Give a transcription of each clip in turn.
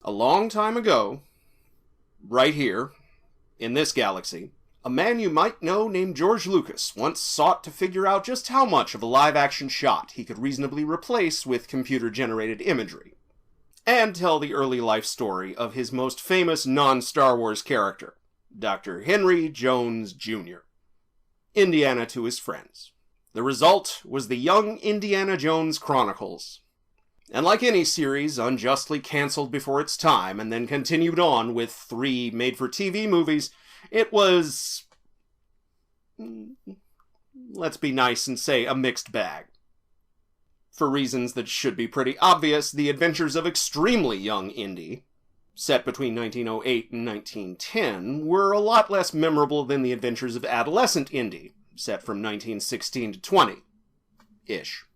A long time ago, right here, in this galaxy, a man you might know named George Lucas once sought to figure out just how much of a live-action shot he could reasonably replace with computer-generated imagery, and tell the early life story of his most famous non-Star Wars character, Dr. Henry Jones Jr., Indiana to his friends. The result was the Young Indiana Jones Chronicles. And like any series unjustly cancelled before its time and then continued on with 3 made-for-TV movies, it was, let's be nice and say, a mixed bag. For reasons that should be pretty obvious, the adventures of extremely young Indy, set between 1908 and 1910, were a lot less memorable than the adventures of adolescent Indy, set from 1916 to 20-ish.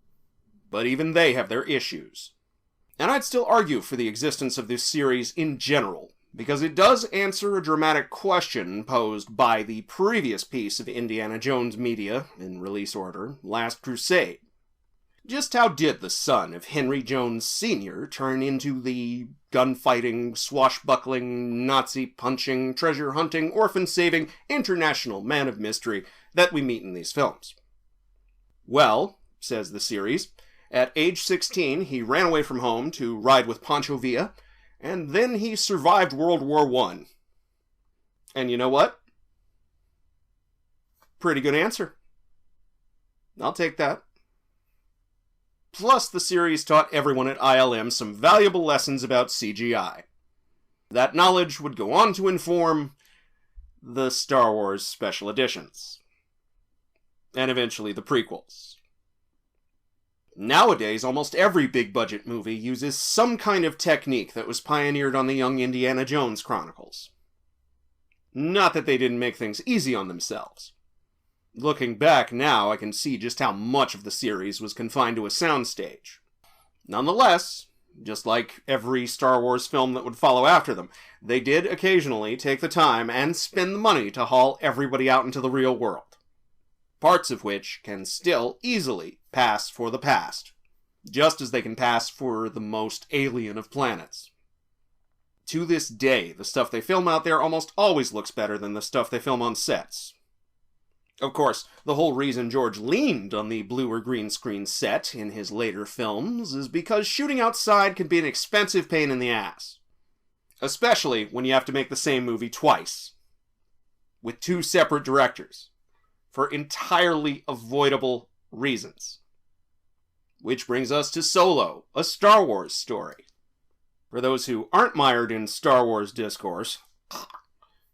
But even they have their issues. And I'd still argue for the existence of this series in general, because it does answer a dramatic question posed by the previous piece of Indiana Jones media, in release order, Last Crusade. Just how did the son of Henry Jones Sr. turn into the gunfighting, swashbuckling, Nazi-punching, treasure-hunting, orphan-saving, international man of mystery that we meet in these films? Well, says the series, at age 16 he ran away from home to ride with Pancho Villa, and then he survived World War I. And you know what? Pretty good answer. I'll take that. Plus, the series taught everyone at ILM some valuable lessons about CGI. That knowledge would go on to inform the Star Wars special editions. And eventually the prequels. Nowadays, almost every big-budget movie uses some kind of technique that was pioneered on the Young Indiana Jones Chronicles. Not that they didn't make things easy on themselves. Looking back now, I can see just how much of the series was confined to a soundstage. Nonetheless, just like every Star Wars film that would follow after them, they did occasionally take the time and spend the money to haul everybody out into the real world. Parts of which can still easily pass for the past, just as they can pass for the most alien of planets. To this day, the stuff they film out there almost always looks better than the stuff they film on sets. Of course, the whole reason George leaned on the blue or green screen set in his later films is because shooting outside can be an expensive pain in the ass. Especially when you have to make the same movie twice, with 2 separate directors, for entirely avoidable reasons. Which brings us to Solo, a Star Wars story. For those who aren't mired in Star Wars discourse,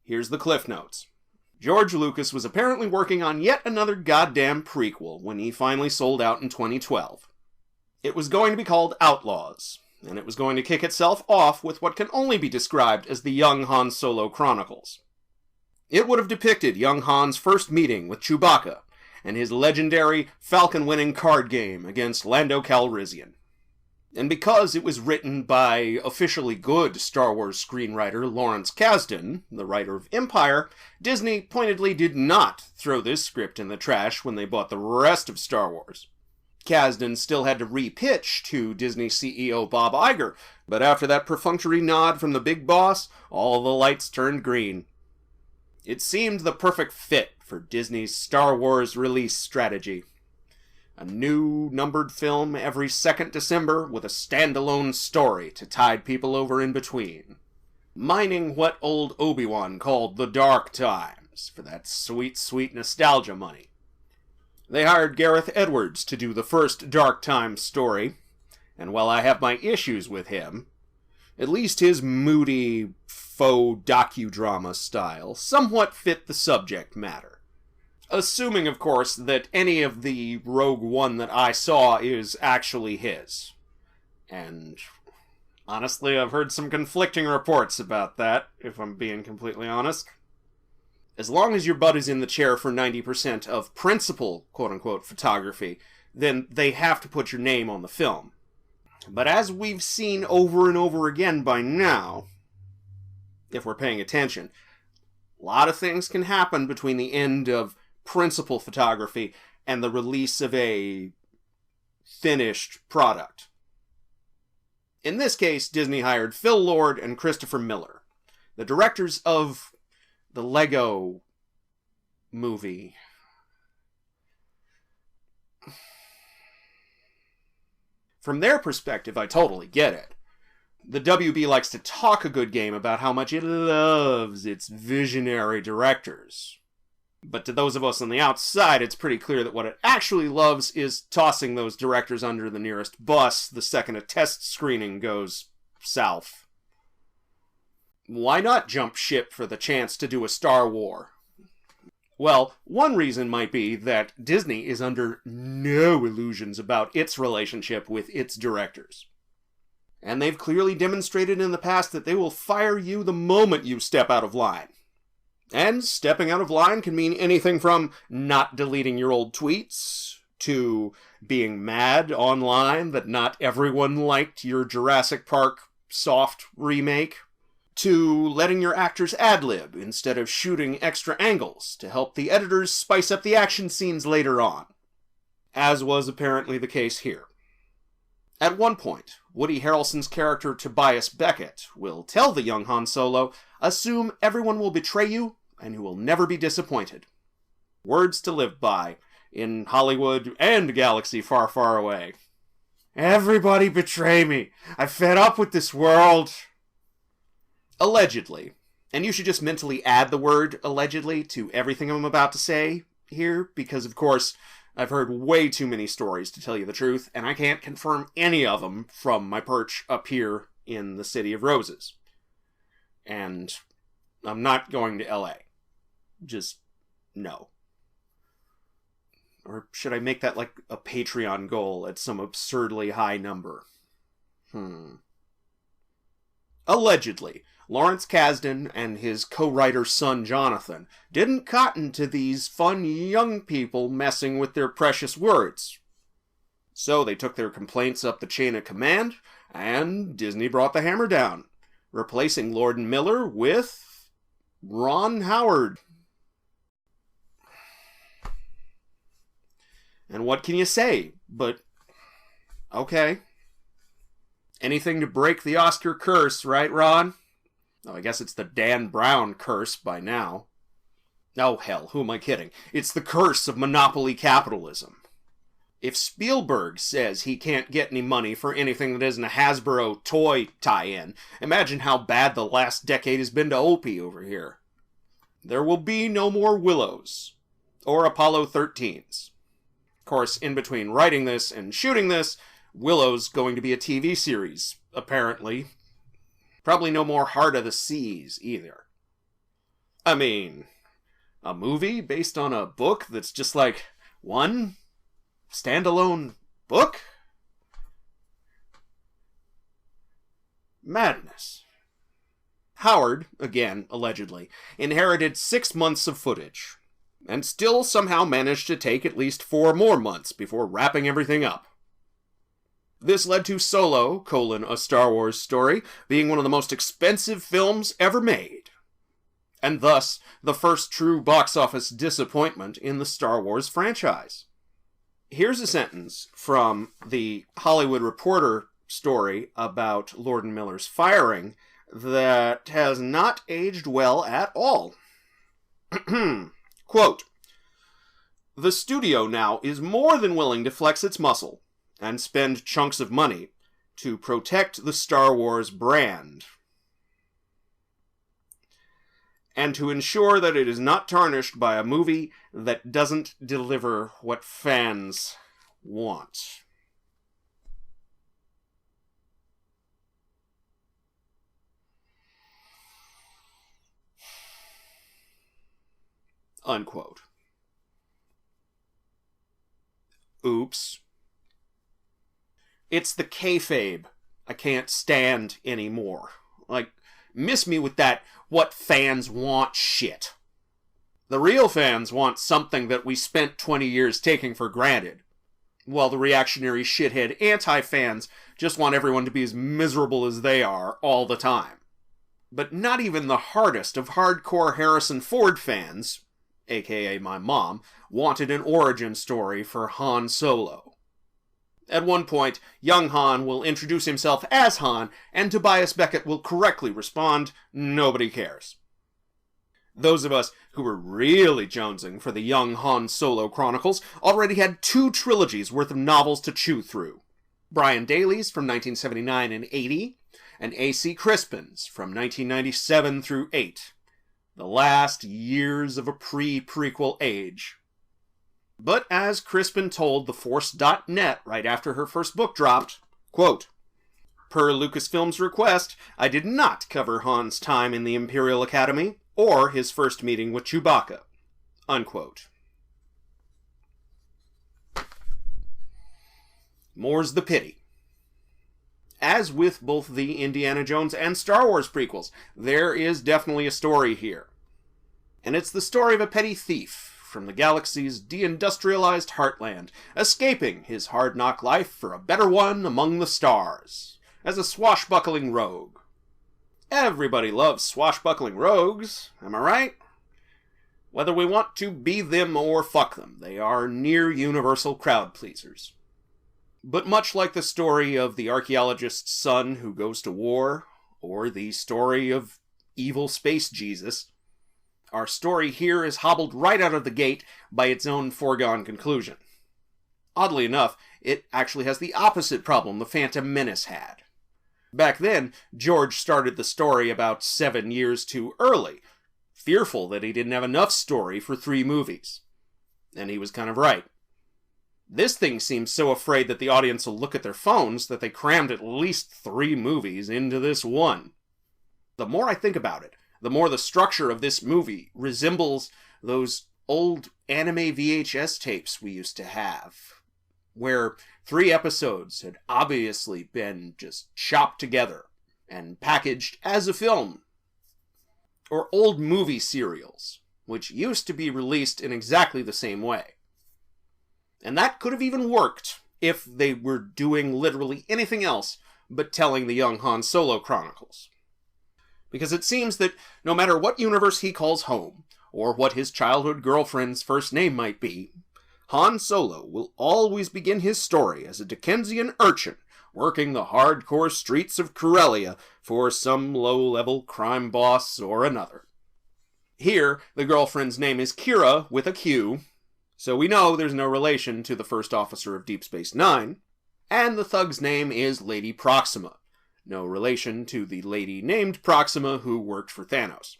here's the Cliff Notes. George Lucas was apparently working on yet another goddamn prequel when he finally sold out in 2012. It was going to be called Outlaws, and it was going to kick itself off with what can only be described as the Young Han Solo Chronicles. It would have depicted young Han's first meeting with Chewbacca, and his legendary Falcon-winning card game against Lando Calrissian. And because it was written by officially good Star Wars screenwriter Lawrence Kasdan, the writer of Empire, Disney pointedly did not throw this script in the trash when they bought the rest of Star Wars. Kasdan still had to re-pitch to Disney CEO Bob Iger, but after that perfunctory nod from the big boss, all the lights turned green. It seemed the perfect fit for Disney's Star Wars release strategy. A new, numbered film every second December with a standalone story to tide people over in between. Mining what old Obi-Wan called the dark times for that sweet, sweet nostalgia money. They hired Gareth Edwards to do the first Dark Times story, and while I have my issues with him, at least his moody, faux docudrama style somewhat fit the subject matter. Assuming, of course, that any of the Rogue One that I saw is actually his. And honestly, I've heard some conflicting reports about that, if I'm being completely honest. As long as your butt is in the chair for 90% of principal, quote-unquote, photography, then they have to put your name on the film. But as we've seen over and over again by now, if we're paying attention, a lot of things can happen between the end of principal photography and the release of a finished product. In this case, Disney hired Phil Lord and Christopher Miller, the directors of the Lego movie. From their perspective, I totally get it. The WB likes to talk a good game about how much it loves its visionary directors. But to those of us on the outside, it's pretty clear that what it actually loves is tossing those directors under the nearest bus the second a test screening goes south. Why not jump ship for the chance to do a Star War? Well, one reason might be that Disney is under no illusions about its relationship with its directors. And they've clearly demonstrated in the past that they will fire you the moment you step out of line. And stepping out of line can mean anything from not deleting your old tweets, to being mad online that not everyone liked your Jurassic Park soft remake, to letting your actors ad-lib instead of shooting extra angles to help the editors spice up the action scenes later on, as was apparently the case here. At one point, Woody Harrelson's character Tobias Beckett will tell the young Han Solo, "Assume everyone will betray you, and you will never be disappointed." Words to live by, in Hollywood and a galaxy far, far away. Everybody betray me. I'm fed up with this world. Allegedly. And you should just mentally add the word allegedly to everything I'm about to say here, because of course, I've heard way too many stories to tell you the truth, and I can't confirm any of them from my perch up here in the City of Roses. And I'm not going to LA. Just no. Or should I make that like a Patreon goal at some absurdly high number? Allegedly, Lawrence Kasdan and his co-writer's son Jonathan didn't cotton to these fun young people messing with their precious words. So they took their complaints up the chain of command, and Disney brought the hammer down, replacing Lord and Miller with Ron Howard. And what can you say? But, okay. Anything to break the Oscar curse, right, Ron? Oh, I guess it's the Dan Brown curse by now. Oh, hell, who am I kidding? It's the curse of monopoly capitalism. If Spielberg says he can't get any money for anything that isn't a Hasbro toy tie-in, imagine how bad the last decade has been to Opie over here. There will be no more Willows. Or Apollo 13s. Of course, in between writing this and shooting this, Willow's going to be a TV series, apparently. Probably no more Heart of the Seas, either. I mean, a movie based on a book that's just like one standalone book? Madness. Howard, again, allegedly, inherited 6 months of footage, and still somehow managed to take at least 4 more months before wrapping everything up. This led to Solo, a Star Wars story, being one of the most expensive films ever made, and thus the first true box office disappointment in the Star Wars franchise. Here's a sentence from the Hollywood Reporter story about Lord and Miller's firing that has not aged well at all. Quote, "The studio now is more than willing to flex its muscle and spend chunks of money to protect the Star Wars brand, and to ensure that it is not tarnished by a movie that doesn't deliver what fans want." Unquote. Oops. It's the kayfabe I can't stand anymore. Like, miss me with that what fans want shit. The real fans want something that we spent 20 years taking for granted, while the reactionary shithead anti-fans just want everyone to be as miserable as they are all the time. But not even the hardest of hardcore Harrison Ford fans, aka my mom, wanted an origin story for Han Solo. At one point, young Han will introduce himself as Han, and Tobias Beckett will correctly respond, "Nobody cares." Those of us who were really jonesing for the young Han Solo Chronicles already had 2 trilogies worth of novels to chew through. Brian Daley's from 1979 and 80, and A.C. Crispin's from 1997 through 8. The last years of a pre-prequel age. But as Crispin told TheForce.net right after her first book dropped, quote, "Per Lucasfilm's request, I did not cover Han's time in the Imperial Academy or his first meeting with Chewbacca." Unquote. More's the pity. As with both the Indiana Jones and Star Wars prequels, there is definitely a story here. And it's the story of a petty thief from the galaxy's deindustrialized heartland, escaping his hard-knock life for a better one among the stars, as a swashbuckling rogue. Everybody loves swashbuckling rogues, am I right? Whether we want to be them or fuck them, they are near-universal crowd-pleasers. But much like the story of the archaeologist's son who goes to war, or the story of evil space Jesus, our story here is hobbled right out of the gate by its own foregone conclusion. Oddly enough, it actually has the opposite problem the Phantom Menace had. Back then, George started the story about 7 years too early, fearful that he didn't have enough story for 3 movies. And he was kind of right. This thing seems so afraid that the audience will look at their phones that they crammed at least 3 movies into this one. The more I think about it, the more the structure of this movie resembles those old anime VHS tapes we used to have, where 3 episodes had obviously been just chopped together and packaged as a film. Or old movie serials, which used to be released in exactly the same way. And that could have even worked if they were doing literally anything else but telling the young Han Solo Chronicles. Because it seems that no matter what universe he calls home, or what his childhood girlfriend's first name might be, Han Solo will always begin his story as a Dickensian urchin working the hardcore streets of Corellia for some low-level crime boss or another. Here, the girlfriend's name is Kira with a Q, so we know there's no relation to the first officer of Deep Space Nine, and the thug's name is Lady Proxima, no relation to the lady named Proxima who worked for Thanos.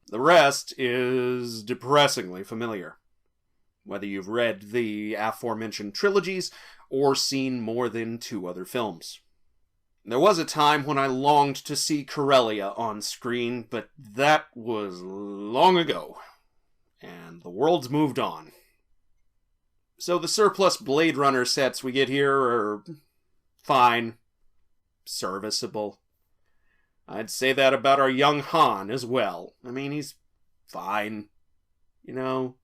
The rest is depressingly familiar, whether you've read the aforementioned trilogies or seen more than 2 other films. There was a time when I longed to see Corellia on screen, but that was long ago, and the world's moved on. So the surplus Blade Runner sets we get here are fine. Serviceable. I'd say that about our young Han as well. I mean, he's fine. You know,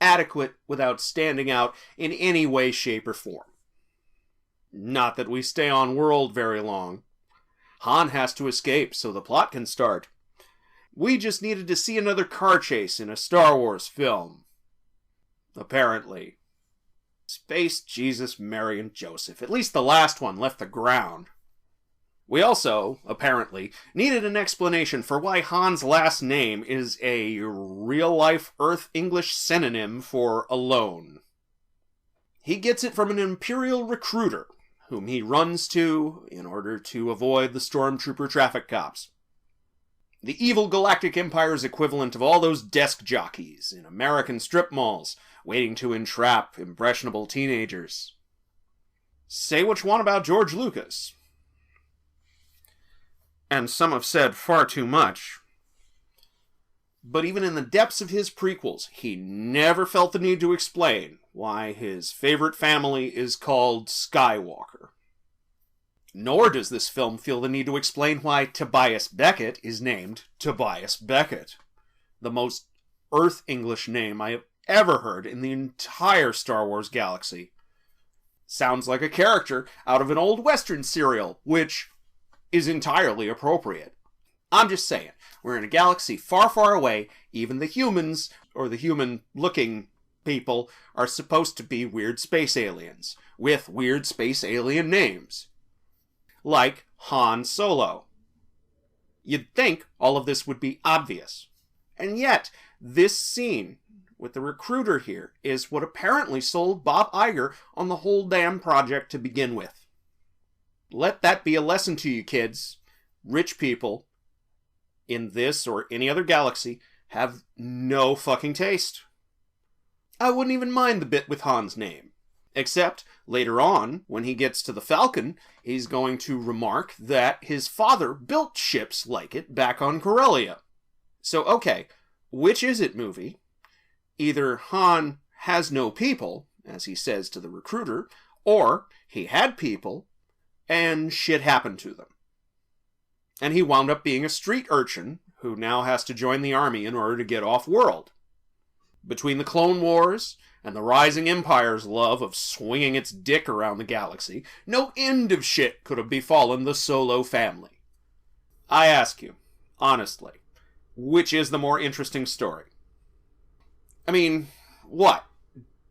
adequate without standing out in any way, shape, or form. Not that we stay on world very long. Han has to escape so the plot can start. We just needed to see another car chase in a Star Wars film. Apparently. Space Jesus, Mary, and Joseph. At least the last one left the ground. We also, apparently, needed an explanation for why Han's last name is a real-life Earth English synonym for alone. He gets it from an Imperial recruiter, whom he runs to in order to avoid the stormtrooper traffic cops. The evil Galactic Empire's equivalent of all those desk jockeys in American strip malls, waiting to entrap impressionable teenagers. Say what you want about George Lucas. And some have said far too much. But even in the depths of his prequels, he never felt the need to explain why his favorite family is called Skywalker. Nor does this film feel the need to explain why Tobias Beckett is named Tobias Beckett, the most Earth English name I have ever heard in the entire Star Wars galaxy. Sounds like a character out of an old Western serial, which is entirely appropriate. I'm just saying, we're in a galaxy far, far away, even the humans, or the human-looking people are supposed to be weird space aliens, with weird space alien names. Like Han Solo. You'd think all of this would be obvious. And yet, this scene with the recruiter here is what apparently sold Bob Iger on the whole damn project to begin with. Let that be a lesson to you, kids. Rich people, in this or any other galaxy, have no fucking taste. I wouldn't even mind the bit with Han's name. Except, later on, when he gets to the Falcon, he's going to remark that his father built ships like it back on Corellia. So, okay, which is it, movie? Either Han has no people, as he says to the recruiter, or he had people, and shit happened to them. And he wound up being a street urchin who now has to join the army in order to get off-world. Between the Clone Wars and the rising Empire's love of swinging its dick around the galaxy, no end of shit could have befallen the Solo family. I ask you, honestly, which is the more interesting story? I mean, what?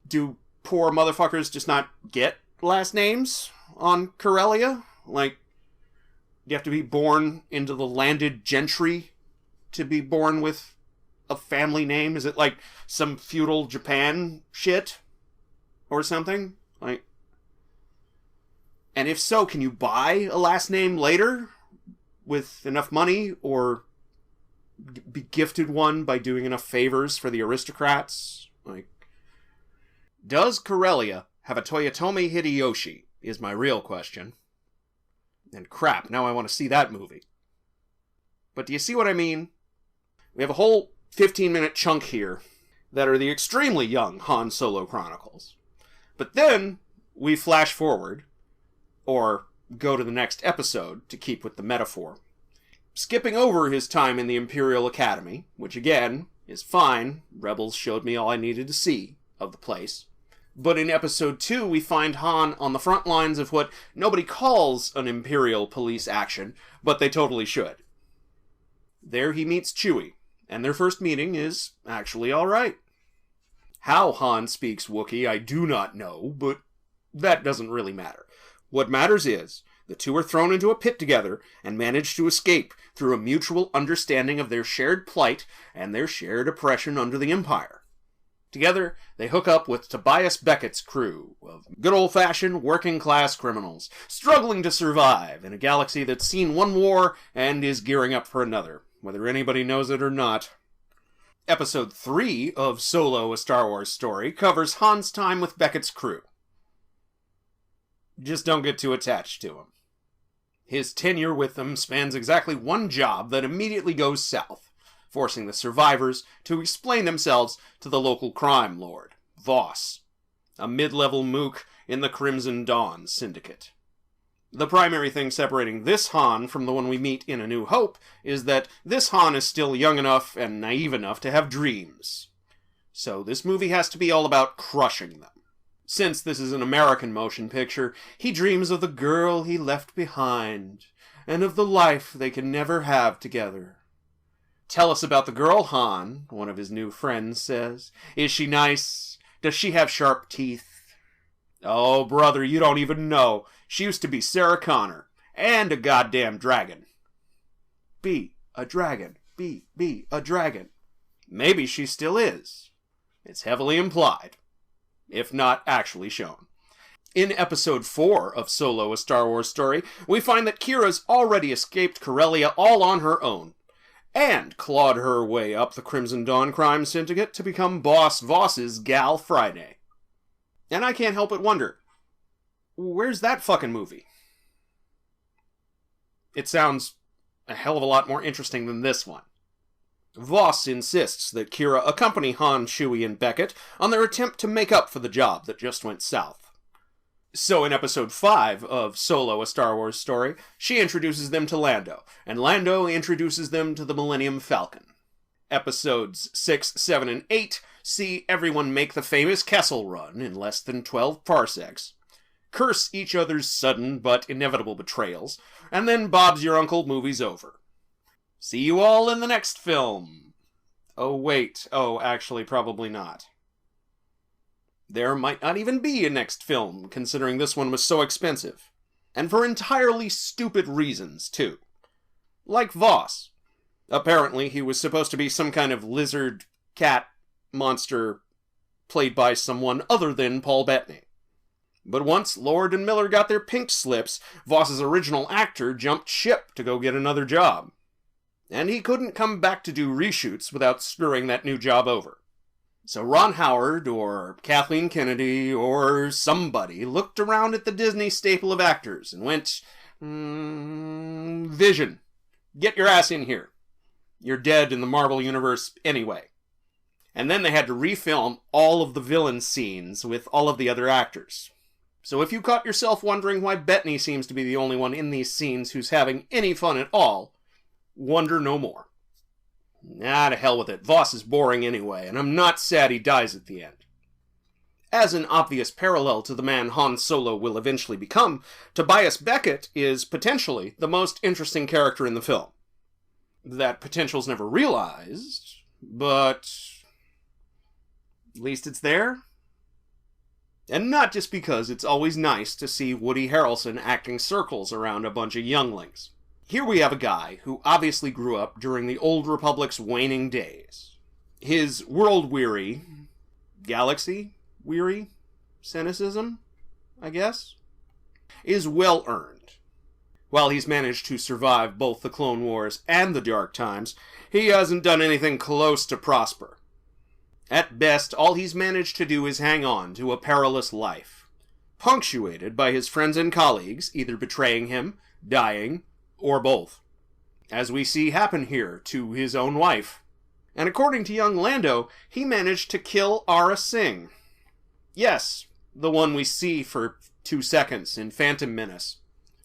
Do poor motherfuckers just not get last names on Corellia? Like, you have to be born into the landed gentry to be born with a family name? Is it like some feudal Japan shit? Or something? Like, and if so, can you buy a last name later with enough money, or be gifted one by doing enough favors for the aristocrats? Like, does Corellia have a Toyotomi Hideyoshi, is my real question. And crap, now I want to see that movie. But do you see what I mean? We have a whole 15-minute chunk here that are the extremely young Han Solo Chronicles. But then we flash forward, or go to the next episode to keep with the metaphor, skipping over his time in the Imperial Academy, which again is fine. Rebels showed me all I needed to see of the place. But in episode 2, we find Han on the front lines of what nobody calls an Imperial police action, but they totally should. There he meets Chewie, and their first meeting is actually alright. How Han speaks Wookiee, I do not know, but that doesn't really matter. What matters is, the two are thrown into a pit together and manage to escape through a mutual understanding of their shared plight and their shared oppression under the Empire. Together, they hook up with Tobias Beckett's crew of good old-fashioned working-class criminals, struggling to survive in a galaxy that's seen one war and is gearing up for another, whether anybody knows it or not. Episode 3 of Solo, A Star Wars Story covers Han's time with Beckett's crew. Just don't get too attached to him. His tenure with them spans exactly one job that immediately goes south, forcing the survivors to explain themselves to the local crime lord, Voss, a mid-level mook in the Crimson Dawn Syndicate. The primary thing separating this Han from the one we meet in A New Hope is that this Han is still young enough and naive enough to have dreams. So this movie has to be all about crushing them. Since this is an American motion picture, he dreams of the girl he left behind, and of the life they can never have together. "Tell us about the girl, Han," one of his new friends says. "Is she nice? Does she have sharp teeth?" "Oh, brother, you don't even know. She used to be Sarah Connor, and a goddamn dragon." Be a dragon. Be a dragon. Maybe she still is. It's heavily implied, if not actually shown. In episode 4 of Solo, A Star Wars Story, we find that Kira's already escaped Corellia all on her own, and clawed her way up the Crimson Dawn crime syndicate to become Boss Voss's gal Friday. And I can't help but wonder, where's that fucking movie? It sounds a hell of a lot more interesting than this one. Voss insists that Kira accompany Han, Chewie, and Beckett on their attempt to make up for the job that just went south. So in episode 5 of Solo, A Star Wars Story, she introduces them to Lando, and Lando introduces them to the Millennium Falcon. Episodes 6, 7, and 8 see everyone make the famous Kessel Run in less than 12 parsecs, curse each other's sudden but inevitable betrayals, and then Bob's Your Uncle movie's over. See you all in the next film. Oh wait, actually probably not. There might not even be a next film, considering this one was so expensive. And for entirely stupid reasons, too. Like Voss. Apparently, he was supposed to be some kind of lizard, cat, monster, played by someone other than Paul Bettany. But once Lord and Miller got their pink slips, Voss's original actor jumped ship to go get another job. And he couldn't come back to do reshoots without screwing that new job over. So Ron Howard, or Kathleen Kennedy, or somebody looked around at the Disney staple of actors and went, Vision, get your ass in here. You're dead in the Marvel Universe anyway. And then they had to refilm all of the villain scenes with all of the other actors. So if you caught yourself wondering why Bettany seems to be the only one in these scenes who's having any fun at all, wonder no more. Nah, to hell with it. Voss is boring anyway, and I'm not sad he dies at the end. As an obvious parallel to the man Han Solo will eventually become, Tobias Beckett is potentially the most interesting character in the film. That potential's never realized, but at least it's there. And not just because it's always nice to see Woody Harrelson acting circles around a bunch of younglings. Here we have a guy who obviously grew up during the Old Republic's waning days. His world-weary, galaxy-weary cynicism, I guess, is well-earned. While he's managed to survive both the Clone Wars and the Dark Times, he hasn't done anything close to prosper. At best, all he's managed to do is hang on to a perilous life, punctuated by his friends and colleagues either betraying him, dying, or both, as we see happen here to his own wife. And according to young Lando, he managed to kill Aurra Sing. Yes, the one we see for 2 seconds in Phantom Menace,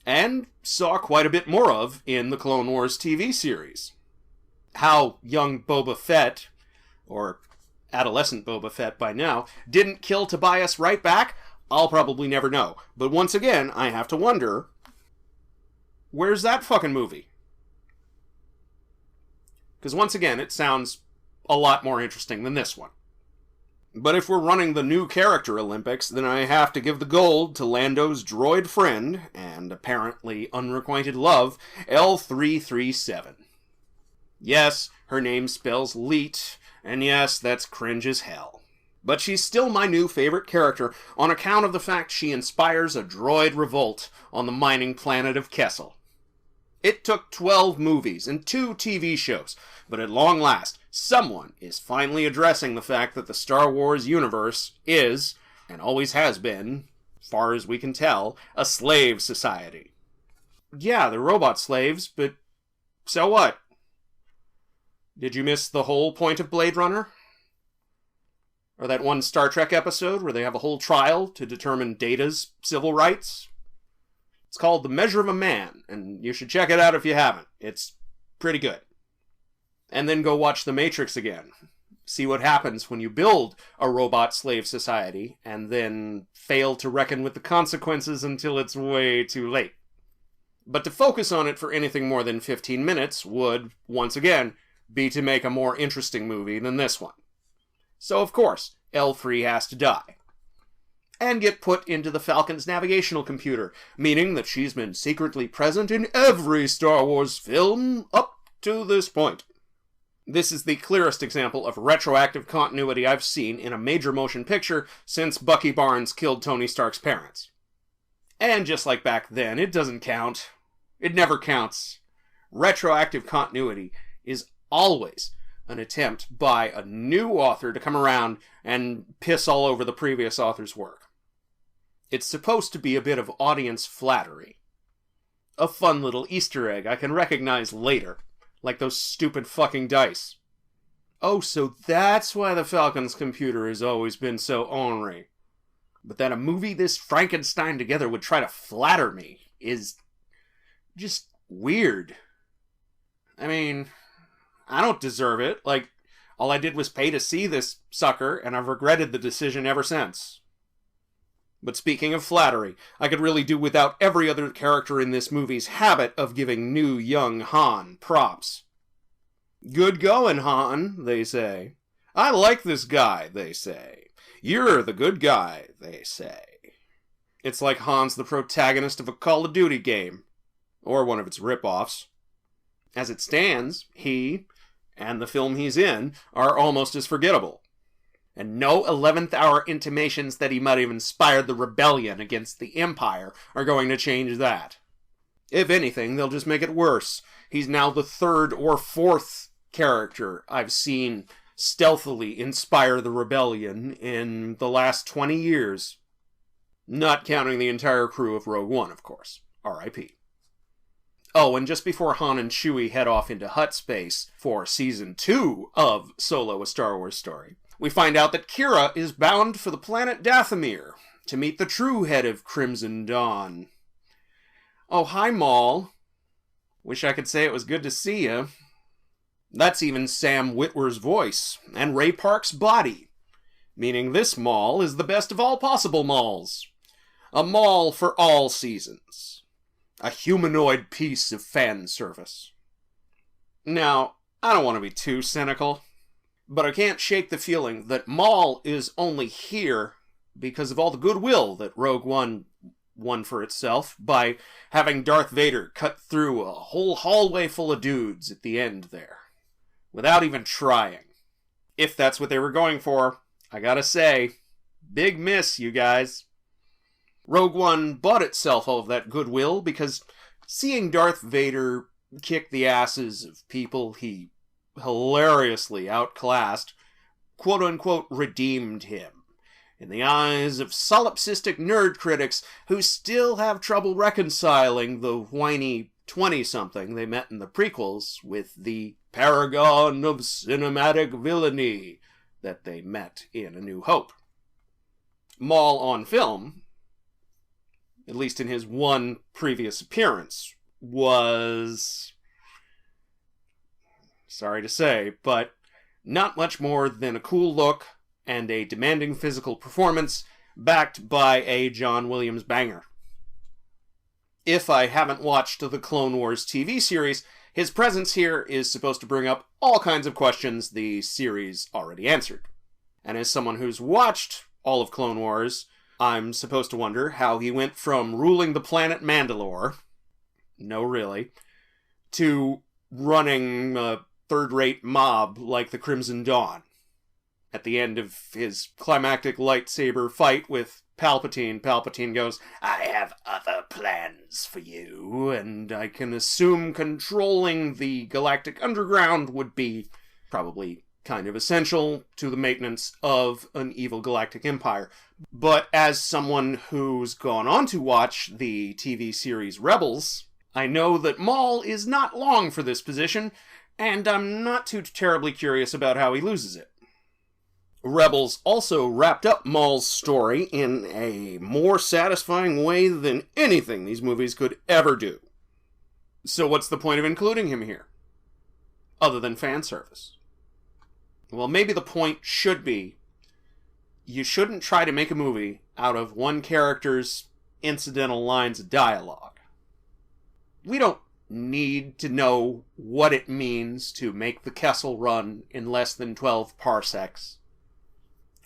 and saw quite a bit more of in the Clone Wars TV series. How young Boba Fett, or adolescent Boba Fett by now, didn't kill Tobias right back, I'll probably never know. But once again, I have to wonder, where's that fucking movie? Because once again, it sounds a lot more interesting than this one. But if we're running the new character Olympics, then I have to give the gold to Lando's droid friend, and apparently unrequited love, L337. Yes, her name spells Leet, and yes, that's cringe as hell. But she's still my new favorite character on account of the fact she inspires a droid revolt on the mining planet of Kessel. It took 12 movies and 2 TV shows, but at long last, someone is finally addressing the fact that the Star Wars universe is, and always has been, far as we can tell, a slave society. Yeah, they're robot slaves, but so what? Did you miss the whole point of Blade Runner? Or that one Star Trek episode where they have a whole trial to determine Data's civil rights? It's called The Measure of a Man, and you should check it out if you haven't. It's pretty good. And then go watch The Matrix again. See what happens when you build a robot slave society and then fail to reckon with the consequences until it's way too late. But to focus on it for anything more than 15 minutes would, once again, be to make a more interesting movie than this one. So of course, L3 has to die. And get put into the Falcon's navigational computer, meaning that she's been secretly present in every Star Wars film up to this point. This is the clearest example of retroactive continuity I've seen in a major motion picture since Bucky Barnes killed Tony Stark's parents. And just like back then, it doesn't count. It never counts. Retroactive continuity is always an attempt by a new author to come around and piss all over the previous author's work. It's supposed to be a bit of audience flattery. A fun little Easter egg I can recognize later, like those stupid fucking dice. Oh, so that's why the Falcon's computer has always been so ornery. But that a movie this Frankenstein together would try to flatter me is just weird. I mean, I don't deserve it. Like, all I did was pay to see this sucker, and I've regretted the decision ever since. But speaking of flattery, I could really do without every other character in this movie's habit of giving new young Han props. Good going, Han, they say. I like this guy, they say. You're the good guy, they say. It's like Han's the protagonist of a Call of Duty game, or one of its rip-offs. As it stands, he, and the film he's in, are almost as forgettable. And no 11th hour intimations that he might have inspired the rebellion against the Empire are going to change that. If anything, they'll just make it worse. He's now the third or fourth character I've seen stealthily inspire the rebellion in the last 20 years. Not counting the entire crew of Rogue One, of course. R.I.P. Oh, and just before Han and Chewie head off into Hutt space for Season 2 of Solo: A Star Wars Story, we find out that Kira is bound for the planet Dathomir to meet the true head of Crimson Dawn. Oh, hi, Maul. Wish I could say it was good to see you. That's even Sam Witwer's voice, and Ray Park's body, meaning this Maul is the best of all possible Mauls. A Maul for all seasons. A humanoid piece of fan service. Now, I don't want to be too cynical, but I can't shake the feeling that Maul is only here because of all the goodwill that Rogue One won for itself by having Darth Vader cut through a whole hallway full of dudes at the end there, without even trying. If that's what they were going for, I gotta say, big miss, you guys. Rogue One bought itself all of that goodwill because seeing Darth Vader kick the asses of people he hilariously outclassed, quote-unquote, redeemed him in the eyes of solipsistic nerd critics who still have trouble reconciling the whiny 20-something they met in the prequels with the paragon of cinematic villainy that they met in A New Hope. Maul on film, at least in his one previous appearance, was, sorry to say, but not much more than a cool look and a demanding physical performance backed by a John Williams banger. If I haven't watched the Clone Wars TV series, his presence here is supposed to bring up all kinds of questions the series already answered. And as someone who's watched all of Clone Wars, I'm supposed to wonder how he went from ruling the planet Mandalore, no really, to running a third-rate mob like the Crimson Dawn. At the end of his climactic lightsaber fight with Palpatine, Palpatine goes, "I have other plans for you," and I can assume controlling the galactic underground would be probably kind of essential to the maintenance of an evil galactic empire. But as someone who's gone on to watch the TV series Rebels, I know that Maul is not long for this position, and I'm not too terribly curious about how he loses it. Rebels also wrapped up Maul's story in a more satisfying way than anything these movies could ever do. So what's the point of including him here? Other than fan service. Well, maybe the point should be, you shouldn't try to make a movie out of one character's incidental lines of dialogue. We don't need to know what it means to make the Kessel Run in less than 12 parsecs.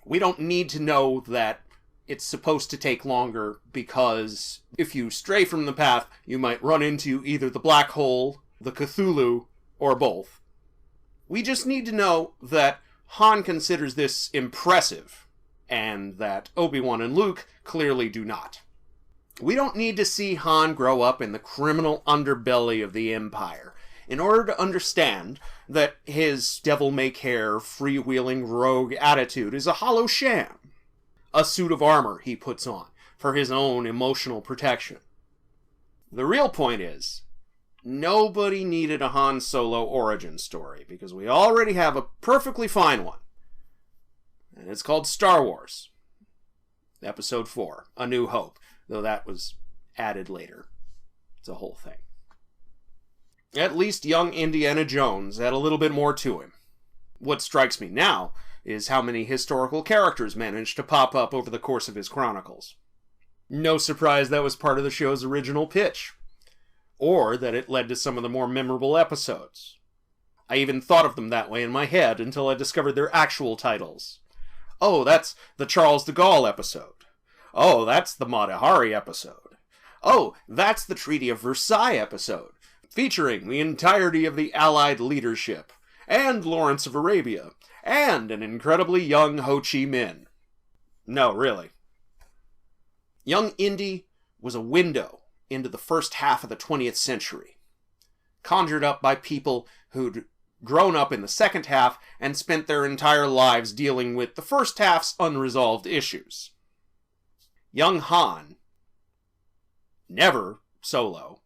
We don't need to know that it's supposed to take longer because if you stray from the path, you might run into either the black hole, the Cthulhu, or both. We just need to know that Han considers this impressive, and that Obi-Wan and Luke clearly do not. We don't need to see Han grow up in the criminal underbelly of the Empire in order to understand that his devil-may-care, freewheeling rogue attitude is a hollow sham. A suit of armor he puts on for his own emotional protection. The real point is, nobody needed a Han Solo origin story, because we already have a perfectly fine one. And it's called Star Wars. Episode 4, A New Hope, though that was added later. It's a whole thing. At least young Indiana Jones had a little bit more to him. What strikes me now is how many historical characters managed to pop up over the course of his chronicles. No surprise that was part of the show's original pitch, or that it led to some of the more memorable episodes. I even thought of them that way in my head until I discovered their actual titles. Oh, that's the Charles de Gaulle episode. Oh, that's the Mata Hari episode. Oh, that's the Treaty of Versailles episode, featuring the entirety of the Allied leadership, and Lawrence of Arabia, and an incredibly young Ho Chi Minh. No, really. Young Indy was a window into the first half of the 20th century, conjured up by people who'd grown up in the second half and spent their entire lives dealing with the first half's unresolved issues. Young Han, never Solo.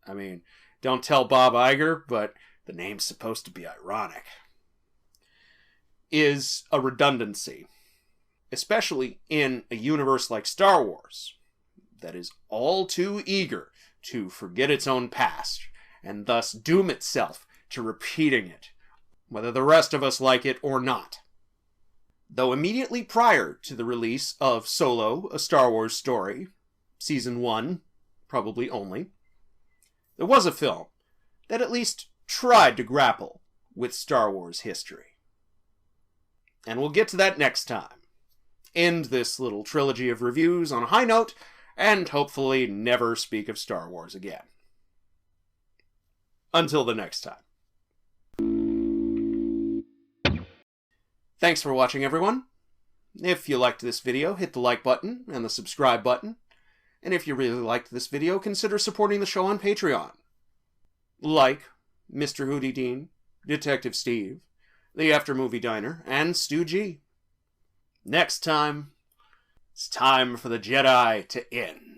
I mean, don't tell Bob Iger, but the name's supposed to be ironic, is a redundancy, especially in a universe like Star Wars, that is all too eager to forget its own past, and thus doom itself to repeating it, whether the rest of us like it or not. Though immediately prior to the release of Solo, A Star Wars Story, Season 1, probably only, there was a film that at least tried to grapple with Star Wars history. And we'll get to that next time. End this little trilogy of reviews on a high note, and hopefully never speak of Star Wars again. Until the next time. Thanks for watching, everyone. If you liked this video, hit the like button and the subscribe button. And if you really liked this video, consider supporting the show on Patreon. Like Mr. Hootie Dean, Detective Steve, The After Movie Diner, and Stu G. Next time, it's time for the Jedi to end.